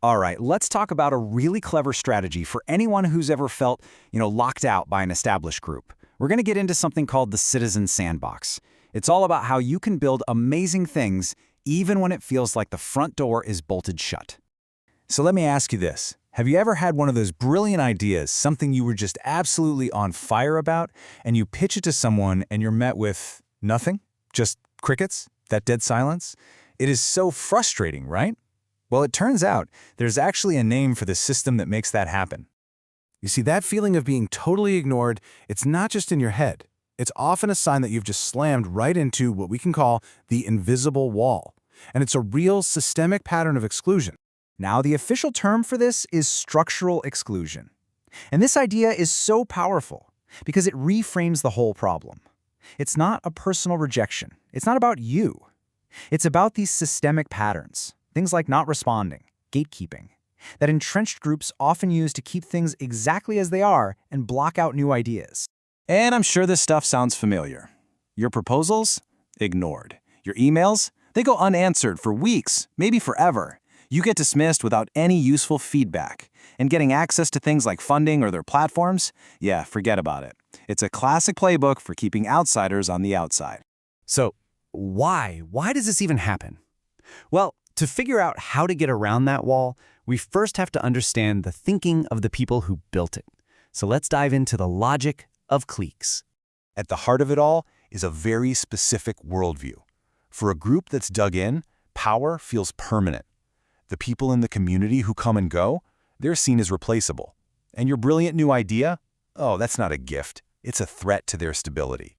All right, let's talk about a really clever strategy for anyone who's ever felt, locked out by an established group. We're going to get into something called the Citizen Sandbox. It's all about how you can build amazing things even when it feels like the front door is bolted shut. So let me ask you this. Have you ever had one of those brilliant ideas, something you were just absolutely on fire about, and you pitch it to someone and you're met with nothing? Just crickets? That dead silence? It is so frustrating, right? Well, it turns out there's actually a name for the system that makes that happen. You see, that feeling of being totally ignored, it's not just in your head. It's often a sign that you've just slammed right into what we can call the invisible wall. And it's a real systemic pattern of exclusion. Now, the official term for this is structural exclusion. And this idea is so powerful because it reframes the whole problem. It's not a personal rejection. It's not about you. It's about these systemic patterns, things like not responding, gatekeeping, that entrenched groups often use to keep things exactly as they are and block out new ideas. And I'm sure this stuff sounds familiar. Your proposals? Ignored. Your emails? They go unanswered for weeks, maybe forever. You get dismissed without any useful feedback. And getting access to things like funding or their platforms? Yeah, forget about it. It's a classic playbook for keeping outsiders on the outside. So, why? Why does this even happen? Well, to figure out how to get around that wall, we first have to understand the thinking of the people who built it. So let's dive into the logic of cliques. At the heart of it all is a very specific worldview. For a group that's dug in, power feels permanent. The people in the community who come and go, they're seen as replaceable. And your brilliant new idea? Oh, that's not a gift. It's a threat to their stability.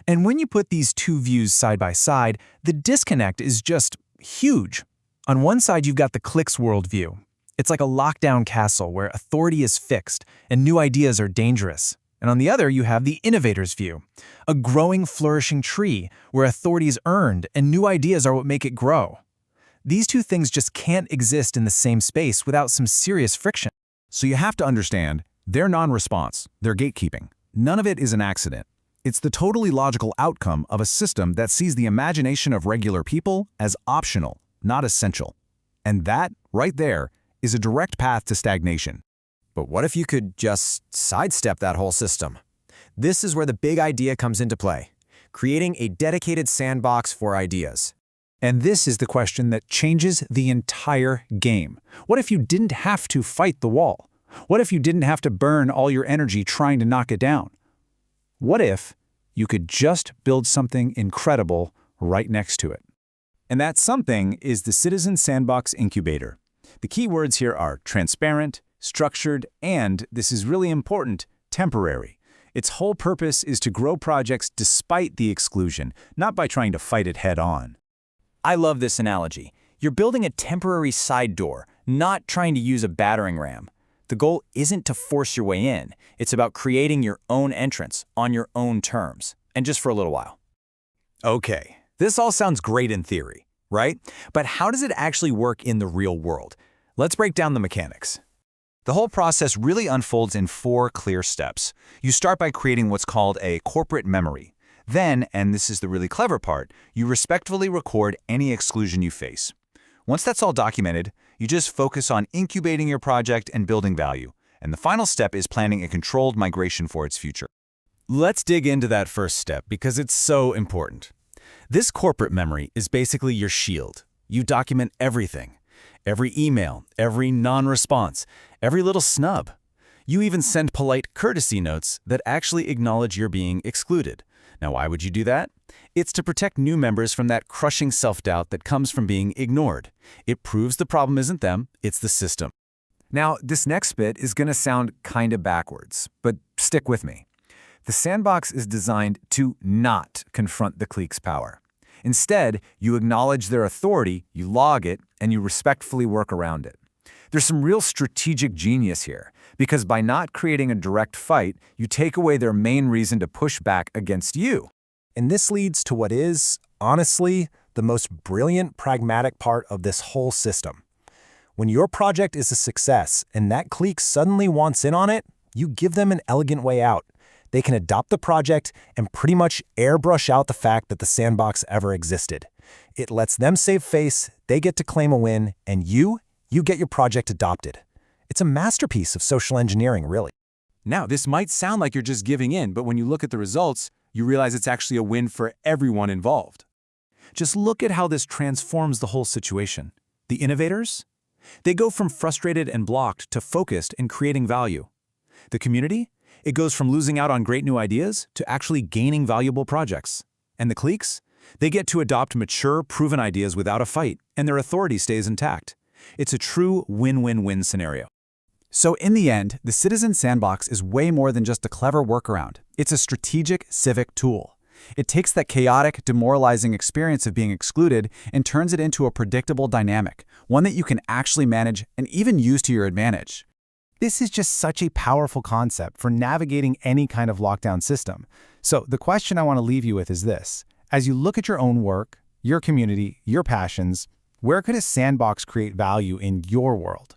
And when you put these two views side by side, the disconnect is just huge. On one side, you've got the clique's worldview. It's like a lockdown castle where authority is fixed and new ideas are dangerous. And on the other, you have the innovator's view, a growing, flourishing tree where authority is earned and new ideas are what make it grow. These two things just can't exist in the same space without some serious friction. So you have to understand, their non-response, their gatekeeping, none of it is an accident. It's the totally logical outcome of a system that sees the imagination of regular people as optional, not essential. And that, right there, is a direct path to stagnation. But what if you could just sidestep that whole system? This is where the big idea comes into play, creating a dedicated sandbox for ideas. And this is the question that changes the entire game. What if you didn't have to fight the wall? What if you didn't have to burn all your energy trying to knock it down? What if you could just build something incredible right next to it? And that something is the Citizen Sandbox Incubator. The key words here are transparent, structured, and, this is really important, temporary. Its whole purpose is to grow projects despite the exclusion, not by trying to fight it head-on. I love this analogy. You're building a temporary side door, not trying to use a battering ram. The goal isn't to force your way in. It's about creating your own entrance on your own terms, and just for a little while. Okay, this all sounds great in theory, right? But how does it actually work in the real world? Let's break down the mechanics. The whole process really unfolds in 4 clear steps. You start by creating what's called a corporate memory. Then, and this is the really clever part, you respectfully record any exclusion you face. Once that's all documented, you just focus on incubating your project and building value. And the final step is planning a controlled migration for its future. Let's dig into that first step because it's so important. This corporate memory is basically your shield. You document everything. Every email, every non-response, every little snub. You even send polite courtesy notes that actually acknowledge you're being excluded. Now, why would you do that? It's to protect new members from that crushing self-doubt that comes from being ignored. It proves the problem isn't them, it's the system. Now, this next bit is going to sound kind of backwards, but stick with me. The sandbox is designed to not confront the clique's power. Instead, you acknowledge their authority, you log it, and you respectfully work around it. There's some real strategic genius here, because by not creating a direct fight, you take away their main reason to push back against you. And this leads to what is, honestly, the most brilliant pragmatic part of this whole system. When your project is a success and that clique suddenly wants in on it, you give them an elegant way out. They can adopt the project and pretty much airbrush out the fact that the sandbox ever existed. It lets them save face, they get to claim a win, and you you get your project adopted. It's a masterpiece of social engineering, really. Now, this might sound like you're just giving in, but when you look at the results, you realize it's actually a win for everyone involved. Just look at how this transforms the whole situation. The innovators? They go from frustrated and blocked to focused and creating value. The community? It goes from losing out on great new ideas to actually gaining valuable projects. And the cliques? They get to adopt mature, proven ideas without a fight, and their authority stays intact. It's a true win-win-win scenario. So in the end, the Citizen Sandbox is way more than just a clever workaround. It's a strategic civic tool. It takes that chaotic, demoralizing experience of being excluded and turns it into a predictable dynamic, one that you can actually manage and even use to your advantage. This is just such a powerful concept for navigating any kind of lockdown system. So the question I want to leave you with is this. As you look at your own work, your community, your passions, where could a sandbox create value in your world?